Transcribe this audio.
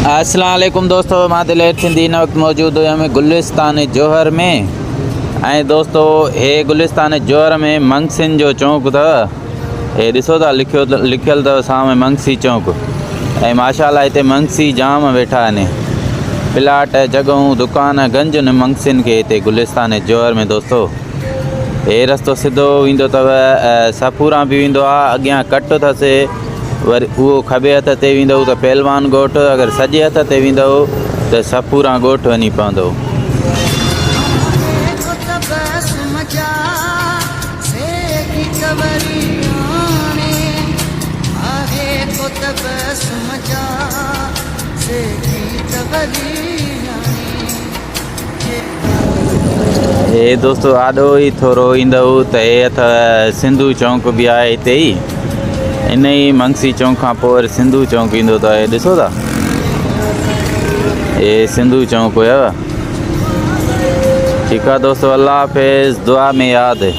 अस्सलाम वालेकुम दोस्तों, मां दिलेर सिंधी इन वक्त मौजूद हुयमि गुलिस्तान जौहर में। ऐं दोस्तों हे गुलिस्तान जौहर में मंगसिन जो चौक अथव। हे ॾिसो था लिखियल अथव साम्हूं मंगसी चौक। ऐं माशाल्लाह हिते मंगसी जाम वेठा आहिनि। प्लाट जॻहूं दुकान गंज न मंगसिन के हिते गुलिस्तान जौहर में। दोस्तों हे रस्तो सिधो वेंदो अथव सफूरा बि वेंदो आहे, अॻियां कट अथसि, वरी उहो खॿे हथ ते वेंदव त पहलवान ॻोठ, अगरि सॼे हथ ते वेंदव त सफूरा ॻोठ वञी पवंदो। हे दोस्तों आॾो ई थोरो ईंदव त हे अथव सिंधू चौक बि आहे हिते ई। इन ई मंगसी चौक खां पोइ वरी सिंधू चौक ईंदो अथव। हे ॾिसो था, हे सिंधू चौक हुयव। ठीकु आहे दोस्तों, अल्लाह हाफ़िज़, दुआ में यादि।